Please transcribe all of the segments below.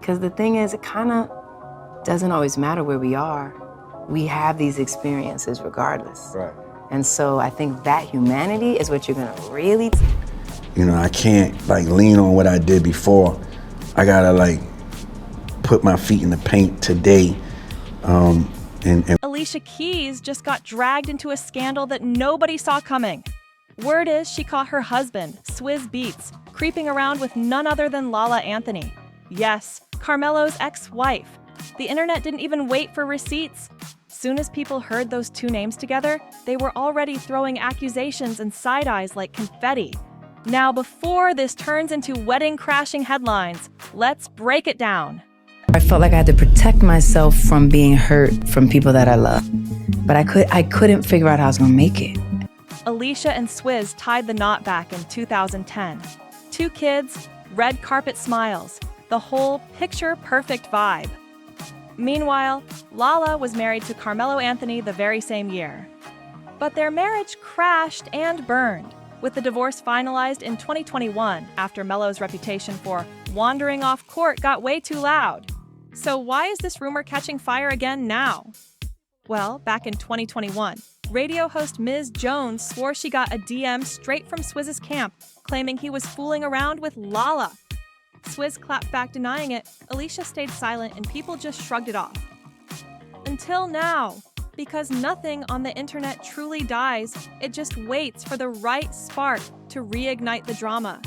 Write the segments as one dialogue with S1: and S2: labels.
S1: Because the thing is, it kind of doesn't always matter where we are. We have these experiences regardless.
S2: Right.
S1: And so I think that humanity is what you're gonna really...
S2: You know, I can't like lean on what I did before. I gotta like put my feet in the paint today.
S3: Alicia Keys just got dragged into a scandal that nobody saw coming. Word is she caught her husband, Swizz Beatz, creeping around with none other than Lala Anthony. Yes, Carmelo's ex-wife. The internet didn't even wait for receipts. Soon as people heard those two names together, they were already throwing accusations and side eyes like confetti. Now, before this turns into wedding-crashing headlines, let's break it down.
S1: I felt like I had to protect myself from being hurt from people that I love. But I couldn't figure out how I was gonna make it.
S3: Alicia and Swizz tied the knot back in 2010. 2 kids, red carpet smiles, the whole picture-perfect vibe. Meanwhile, Lala was married to Carmelo Anthony the very same year. But their marriage crashed and burned, with the divorce finalized in 2021 after Melo's reputation for wandering off court got way too loud. So why is this rumor catching fire again now? Well, back in 2021, radio host Ms. Jones swore she got a DM straight from Swizz's camp, claiming he was fooling around with Lala. Swizz clapped back denying it, Alicia stayed silent, and people just shrugged it off. Until now, because nothing on the internet truly dies, it just waits for the right spark to reignite the drama.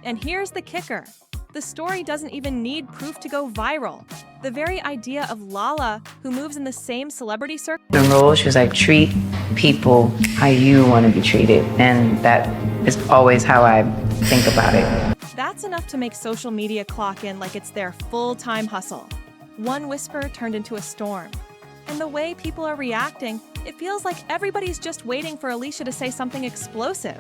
S3: And here's the kicker. The story doesn't even need proof to go viral. The very idea of Lala, who moves in the same celebrity circle...
S1: The role, she was like, treat people how you want to be treated. And that is always how I think about it.
S3: That's enough to make social media clock in like it's their full-time hustle. One whisper turned into a storm. And the way people are reacting, it feels like everybody's just waiting for Alicia to say something explosive.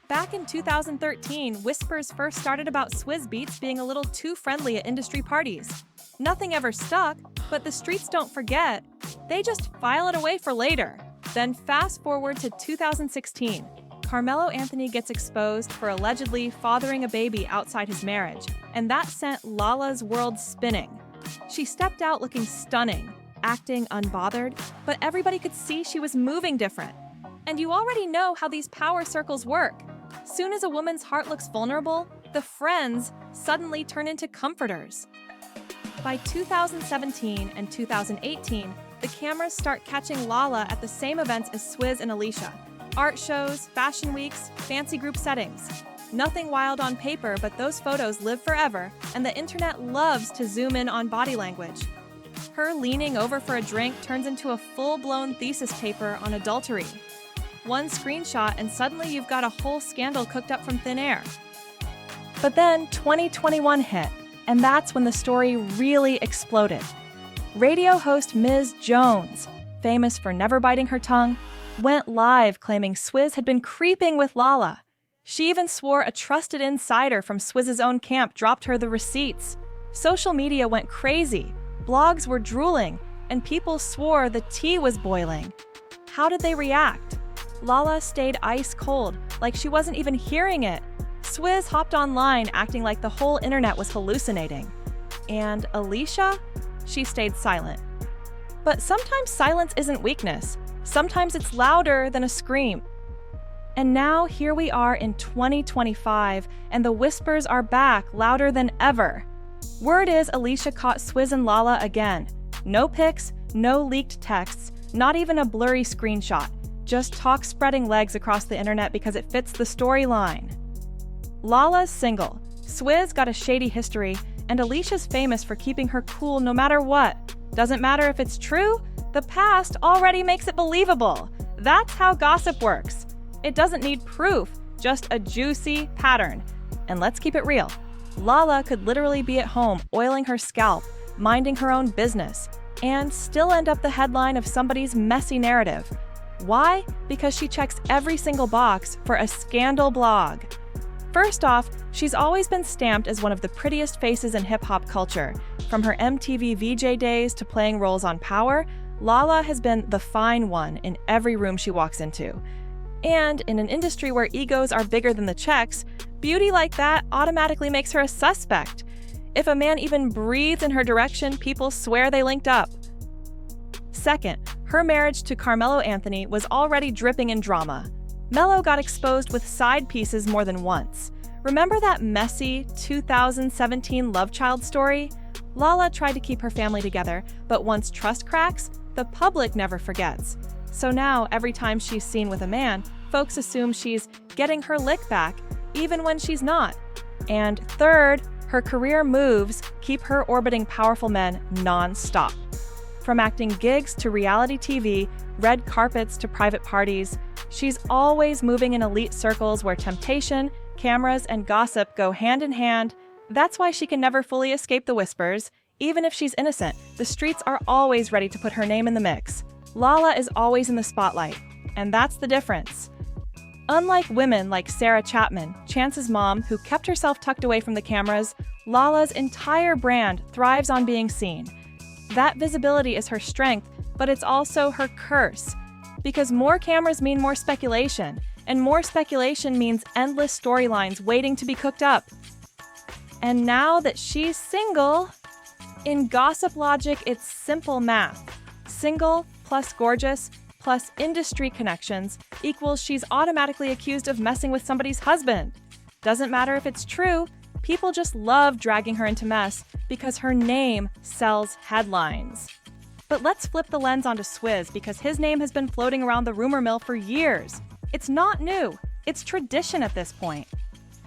S3: Back in 2013, whispers first started about Swizz Beatz being a little too friendly at industry parties. Nothing ever stuck, but the streets don't forget. They just file it away for later. Then fast forward to 2016. Carmelo Anthony gets exposed for allegedly fathering a baby outside his marriage, and that sent Lala's world spinning. She stepped out looking stunning, acting unbothered, but everybody could see she was moving different. And you already know how these power circles work. Soon as a woman's heart looks vulnerable, the friends suddenly turn into comforters. By 2017 and 2018, the cameras start catching Lala at the same events as Swizz and Alicia. Art shows, fashion weeks, fancy group settings. Nothing wild on paper, but those photos live forever, and the internet loves to zoom in on body language. Her leaning over for a drink turns into a full-blown thesis paper on adultery. One screenshot and suddenly you've got a whole scandal cooked up from thin air. But then 2021 hit, and that's when the story really exploded. Radio host Ms. Jones, famous for never biting her tongue, went live claiming Swizz had been creeping with Lala. She even swore a trusted insider from Swizz's own camp dropped her the receipts. Social media went crazy, blogs were drooling, and people swore the tea was boiling. How did they react? Lala stayed ice cold, like she wasn't even hearing it. Swizz hopped online acting like the whole internet was hallucinating. And Alicia? She stayed silent. But sometimes silence isn't weakness. Sometimes it's louder than a scream. And now here we are in 2025, and the whispers are back louder than ever. Word is Alicia caught Swizz and Lala again. No pics, no leaked texts, not even a blurry screenshot. Just talk spreading legs across the internet because it fits the storyline. Lala's single. Swizz got a shady history, and Alicia's famous for keeping her cool no matter what. Doesn't matter if it's true, the past already makes it believable. That's how gossip works. It doesn't need proof, just a juicy pattern. And let's keep it real. Lala could literally be at home oiling her scalp, minding her own business, and still end up the headline of somebody's messy narrative. Why? Because she checks every single box for a scandal blog. First off, she's always been stamped as one of the prettiest faces in hip-hop culture. From her MTV VJ days to playing roles on Power, Lala has been the fine one in every room she walks into. And in an industry where egos are bigger than the checks, beauty like that automatically makes her a suspect. If a man even breathes in her direction, people swear they linked up. Second, her marriage to Carmelo Anthony was already dripping in drama. Melo got exposed with side pieces more than once. Remember that messy 2017 love child story? Lala tried to keep her family together, but once trust cracks, the public never forgets. So now, every time she's seen with a man, folks assume she's getting her lick back, even when she's not. And third, her career moves keep her orbiting powerful men non-stop. From acting gigs to reality TV, red carpets to private parties, she's always moving in elite circles where temptation, cameras, and gossip go hand in hand. That's why she can never fully escape the whispers. Even if she's innocent, the streets are always ready to put her name in the mix. Lala is always in the spotlight, and that's the difference. Unlike women like Sarah Chapman, Chance's mom, who kept herself tucked away from the cameras, Lala's entire brand thrives on being seen. That visibility is her strength, but it's also her curse. Because more cameras mean more speculation, and more speculation means endless storylines waiting to be cooked up. And now that she's single, in gossip logic, it's simple math. Single plus gorgeous plus industry connections equals she's automatically accused of messing with somebody's husband. Doesn't matter if it's true, people just love dragging her into mess because her name sells headlines. But let's flip the lens onto Swizz because his name has been floating around the rumor mill for years. It's not new, it's tradition at this point.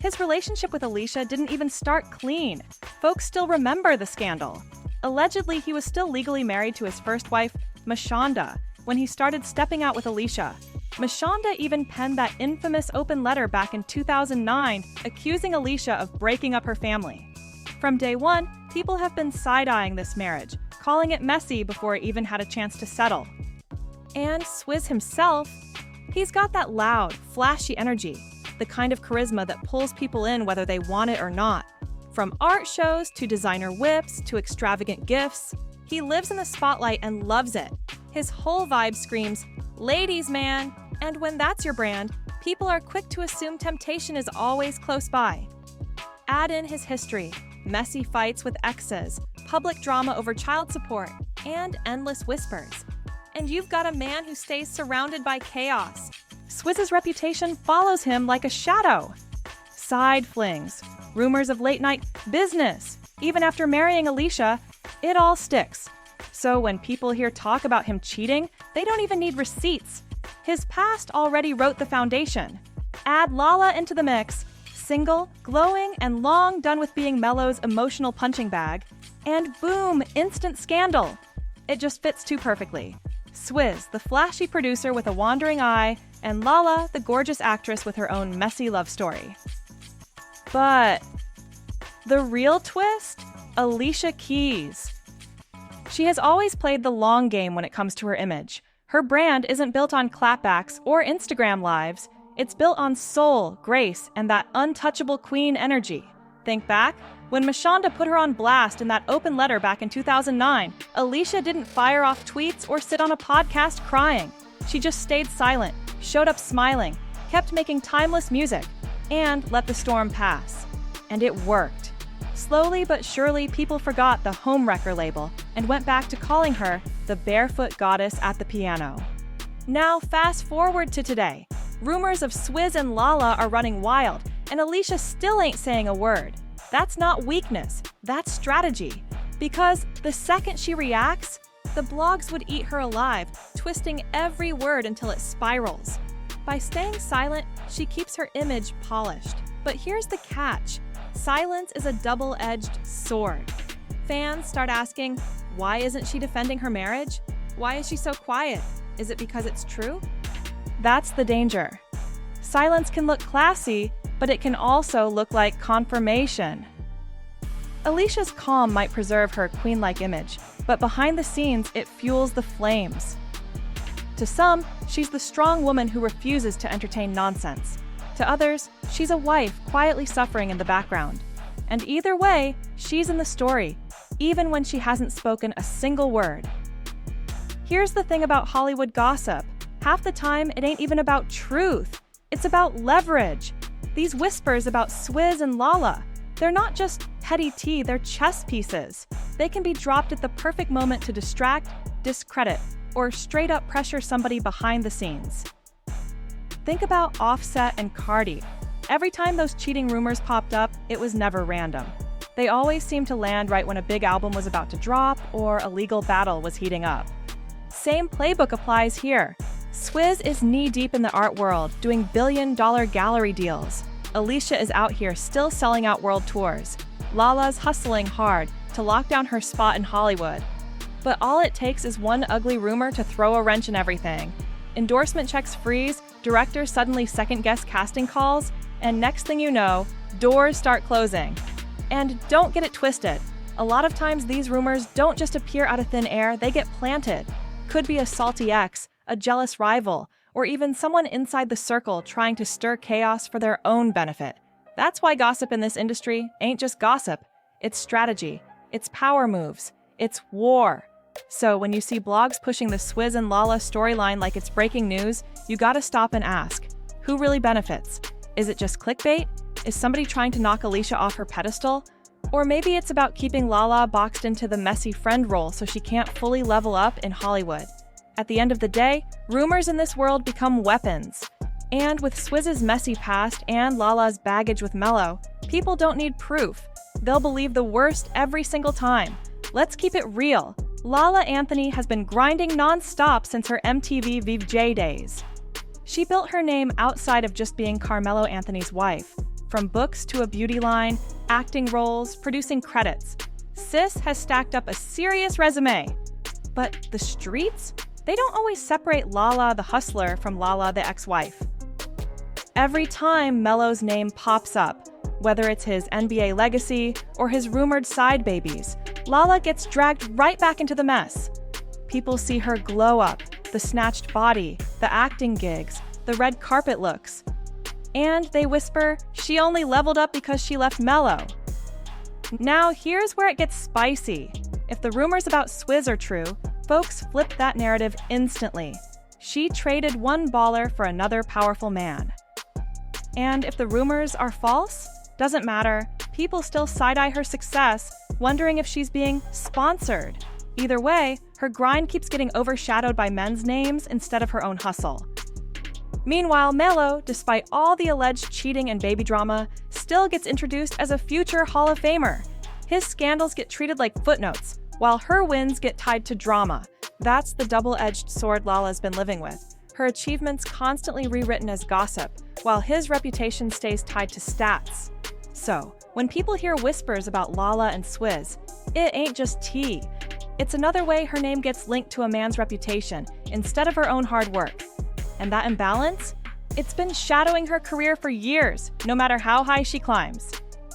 S3: His relationship with Alicia didn't even start clean. Folks still remember the scandal. Allegedly, he was still legally married to his first wife, Mashonda, when he started stepping out with Alicia. Mashonda even penned that infamous open letter back in 2009, accusing Alicia of breaking up her family. From day one, people have been side-eyeing this marriage, calling it messy before it even had a chance to settle. And Swizz himself, he's got that loud, flashy energy, the kind of charisma that pulls people in whether they want it or not. From art shows to designer whips to extravagant gifts, he lives in the spotlight and loves it. His whole vibe screams, "Ladies, man!" And when that's your brand, people are quick to assume temptation is always close by. Add in his history, messy fights with exes, public drama over child support, and endless whispers. And you've got a man who stays surrounded by chaos. Swizz's reputation follows him like a shadow. Side flings, rumors of late-night business. Even after marrying Alicia, it all sticks. So when people hear talk about him cheating, they don't even need receipts. His past already wrote the foundation. Add Lala into the mix, single, glowing, and long done with being Melo's emotional punching bag, and boom, instant scandal. It just fits too perfectly. Swizz, the flashy producer with a wandering eye, and Lala, the gorgeous actress with her own messy love story. But the real twist? Alicia Keys. She has always played the long game when it comes to her image. Her brand isn't built on clapbacks or Instagram lives. It's built on soul, grace, and that untouchable queen energy. Think back? When Mashonda put her on blast in that open letter back in 2009, Alicia didn't fire off tweets or sit on a podcast crying. She just stayed silent, showed up smiling, kept making timeless music, and let the storm pass. And it worked. Slowly but surely, people forgot the Homewrecker label and went back to calling her the barefoot goddess at the piano. Now, fast forward to today. Rumors of Swizz and Lala are running wild, and Alicia still ain't saying a word. That's not weakness, that's strategy. Because the second she reacts, the blogs would eat her alive, twisting every word until it spirals. By staying silent, she keeps her image polished. But here's the catch. Silence is a double-edged sword. Fans start asking, why isn't she defending her marriage? Why is she so quiet? Is it because it's true? That's the danger. Silence can look classy, but it can also look like confirmation. Alicia's calm might preserve her queen-like image, but behind the scenes, it fuels the flames. To some, she's the strong woman who refuses to entertain nonsense. To others, she's a wife quietly suffering in the background. And either way, she's in the story, even when she hasn't spoken a single word. Here's the thing about Hollywood gossip. Half the time, it ain't even about truth. It's about leverage. These whispers about Swizz and Lala, They're not just petty tea, they're chess pieces. They can be dropped at the perfect moment to distract, discredit, or straight up pressure somebody behind the scenes. Think about Offset and Cardi. Every time those cheating rumors popped up, it was never random. They always seemed to land right when a big album was about to drop or a legal battle was heating up. Same playbook applies here. Swizz is knee-deep in the art world, doing billion-dollar gallery deals. Alicia is out here still selling out world tours. Lala's hustling hard to lock down her spot in Hollywood. But all it takes is one ugly rumor to throw a wrench in everything. Endorsement checks freeze, directors suddenly second-guess casting calls, and next thing you know, doors start closing. And don't get it twisted. A lot of times these rumors don't just appear out of thin air, they get planted. Could be a salty ex, a jealous rival, or even someone inside the circle trying to stir chaos for their own benefit. That's why gossip in this industry ain't just gossip. It's strategy, it's power moves, it's war. So when you see blogs pushing the Swizz and Lala storyline like it's breaking news, you gotta stop and ask, who really benefits? Is it just clickbait? Is somebody trying to knock Alicia off her pedestal? Or maybe it's about keeping Lala boxed into the messy friend role so she can't fully level up in Hollywood. At the end of the day, rumors in this world become weapons. And with Swizz's messy past and Lala's baggage with Mello, people don't need proof. They'll believe the worst every single time. Let's keep it real. Lala Anthony has been grinding non-stop since her MTV VJ days. She built her name outside of just being Carmelo Anthony's wife. From books to a beauty line, acting roles, producing credits. Sis has stacked up a serious resume. But the streets? They don't always separate Lala the hustler from Lala the ex-wife. Every time Mello's name pops up, whether it's his NBA legacy or his rumored side babies, Lala gets dragged right back into the mess. People see her glow up, the snatched body, the acting gigs, the red carpet looks. And they whisper, she only leveled up because she left Mello. Now here's where it gets spicy. If the rumors about Swizz are true, folks flip that narrative instantly. She traded one baller for another powerful man. And if the rumors are false, doesn't matter, people still side-eye her success, wondering if she's being sponsored. Either way, her grind keeps getting overshadowed by men's names instead of her own hustle. Meanwhile, Mello, despite all the alleged cheating and baby drama, still gets introduced as a future Hall of Famer. His scandals get treated like footnotes, while her wins get tied to drama. That's the double-edged sword Lala's been living with. Her achievements constantly rewritten as gossip, while his reputation stays tied to stats. So, when people hear whispers about Lala and Swizz, it ain't just tea. It's another way her name gets linked to a man's reputation instead of her own hard work. And that imbalance? It's been shadowing her career for years, no matter how high she climbs.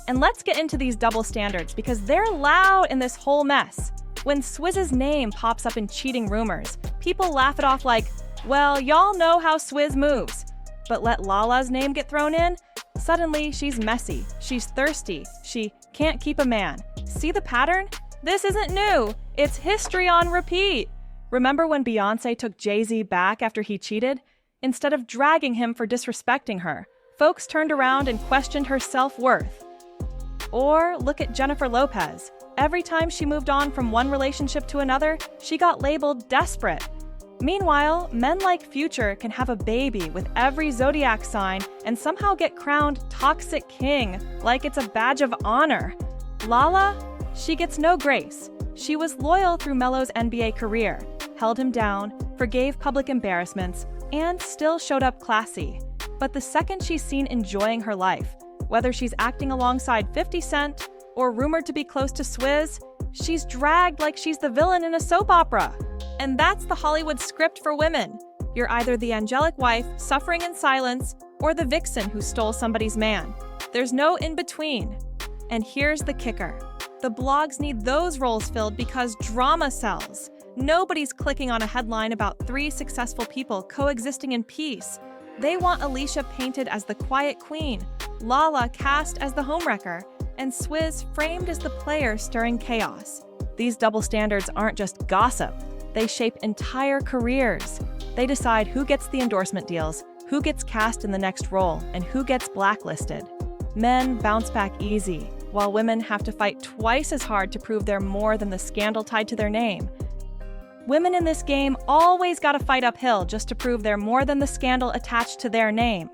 S3: And let's get into these double standards because they're loud in this whole mess. When Swizz's name pops up in cheating rumors, people laugh it off like, well, y'all know how Swizz moves. But let Lala's name get thrown in, suddenly she's messy, she's thirsty, she can't keep a man. See the pattern? This isn't new, it's history on repeat. Remember when Beyoncé took Jay-Z back after he cheated? Instead of dragging him for disrespecting her, folks turned around and questioned her self-worth. Or look at Jennifer Lopez. Every time she moved on from one relationship to another, she got labeled desperate. Meanwhile, men like Future can have a baby with every zodiac sign and somehow get crowned toxic king like it's a badge of honor. Lala? She gets no grace. She was loyal through Mello's NBA career, held him down, forgave public embarrassments, and still showed up classy. But the second she's seen enjoying her life, whether she's acting alongside 50 Cent or rumored to be close to Swizz, she's dragged like she's the villain in a soap opera. And that's the Hollywood script for women. You're either the angelic wife suffering in silence or the vixen who stole somebody's man. There's no in-between. And here's the kicker. The blogs need those roles filled because drama sells. Nobody's clicking on a headline about 3 successful people coexisting in peace. They want Alicia painted as the quiet queen, Lala cast as the homewrecker, and Swizz framed as the player stirring chaos. These double standards aren't just gossip. They shape entire careers. They decide who gets the endorsement deals, who gets cast in the next role, and who gets blacklisted. Men bounce back easy. while women have to fight twice as hard to prove they're more than the scandal tied to their name. Women in this game always gotta fight uphill just to prove they're more than the scandal attached to their name.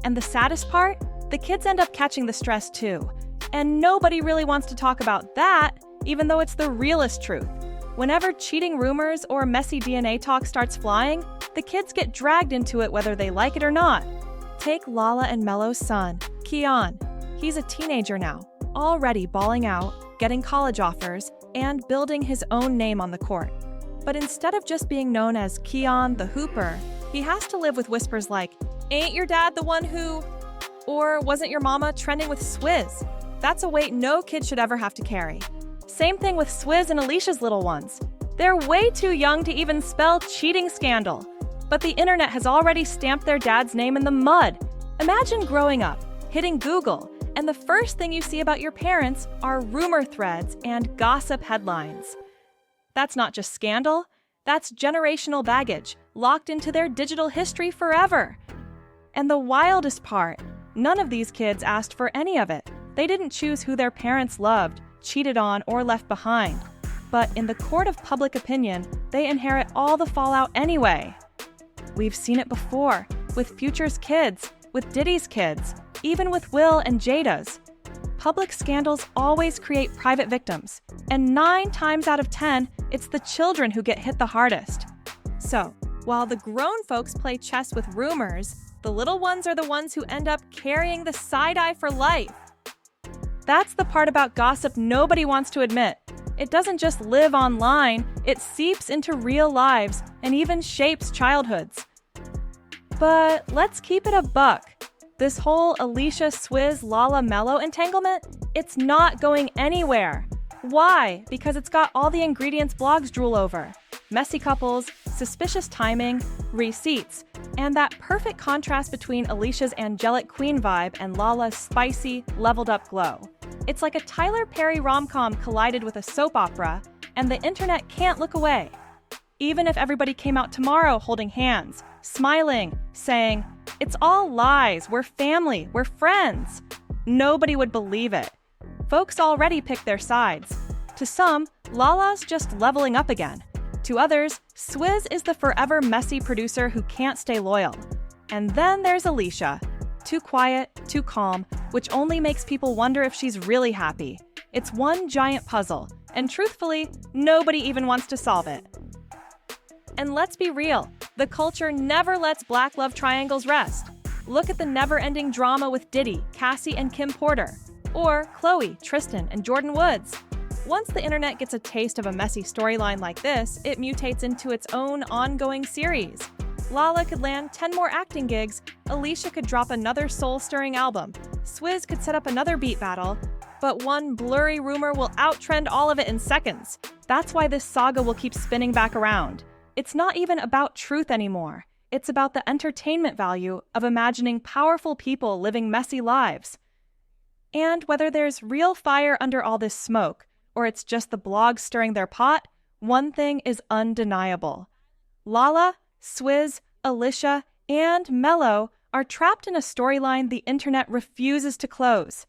S3: And the saddest part? The kids end up catching the stress too. And nobody really wants to talk about that, even though it's the realest truth. Whenever cheating rumors or messy DNA talk starts flying, the kids get dragged into it whether they like it or not. Take Lala and Melo's son, Keon. He's a teenager now, already balling out, getting college offers, and building his own name on the court. But instead of just being known as Keon the Hooper, he has to live with whispers like, "Ain't your dad the one who?" Or "Wasn't your mama trending with Swizz?" That's a weight no kid should ever have to carry. Same thing with Swizz and Alicia's little ones. They're way too young to even spell cheating scandal. But the internet has already stamped their dad's name in the mud. Imagine growing up, hitting Google, and the first thing you see about your parents are rumor threads and gossip headlines. That's not just scandal, that's generational baggage, locked into their digital history forever. And the wildest part, none of these kids asked for any of it. They didn't choose who their parents loved, cheated on, or left behind. But in the court of public opinion, they inherit all the fallout anyway. We've seen it before, with Future's kids, with Diddy's kids, even with Will and Jada's. Public scandals always create private victims, and 9 times out of 10, it's the children who get hit the hardest. So, while the grown folks play chess with rumors, the little ones are the ones who end up carrying the side-eye for life. That's the part about gossip nobody wants to admit. It doesn't just live online, it seeps into real lives and even shapes childhoods. But let's keep it a buck. This whole Alicia, Swizz, Lala, Melo entanglement, it's not going anywhere. Why? Because it's got all the ingredients blogs drool over. Messy couples, suspicious timing, receipts, and that perfect contrast between Alicia's angelic queen vibe and Lala's spicy, leveled-up glow. It's like a Tyler Perry rom-com collided with a soap opera, and the internet can't look away. Even if everybody came out tomorrow holding hands, smiling, saying, "It's all lies, we're family, we're friends," nobody would believe it. Folks already pick their sides. To some, Lala's just leveling up again. To others, Swizz is the forever messy producer who can't stay loyal. And then there's Alicia. Too quiet, too calm, which only makes people wonder if she's really happy. It's one giant puzzle, and truthfully, nobody even wants to solve it. And let's be real, the culture never lets black love triangles rest. Look at the never-ending drama with Diddy, Cassie, and Kim Porter. Or Chloe, Tristan, and Jordan Woods. Once the internet gets a taste of a messy storyline like this, it mutates into its own ongoing series. Lala could land 10 more acting gigs, Alicia could drop another soul-stirring album, Swizz could set up another beat battle, but one blurry rumor will outtrend all of it in seconds. That's why this saga will keep spinning back around. It's not even about truth anymore. It's about the entertainment value of imagining powerful people living messy lives. And whether there's real fire under all this smoke, or it's just the blogs stirring their pot, one thing is undeniable. Lala, Swizz, Alicia, and Melo are trapped in a storyline the internet refuses to close.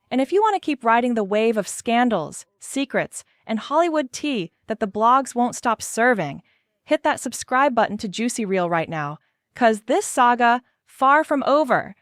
S3: And if you want to keep riding the wave of scandals, secrets, and Hollywood tea that the blogs won't stop serving, hit that subscribe button to Juicy Reel right now, 'cause this saga, far from over,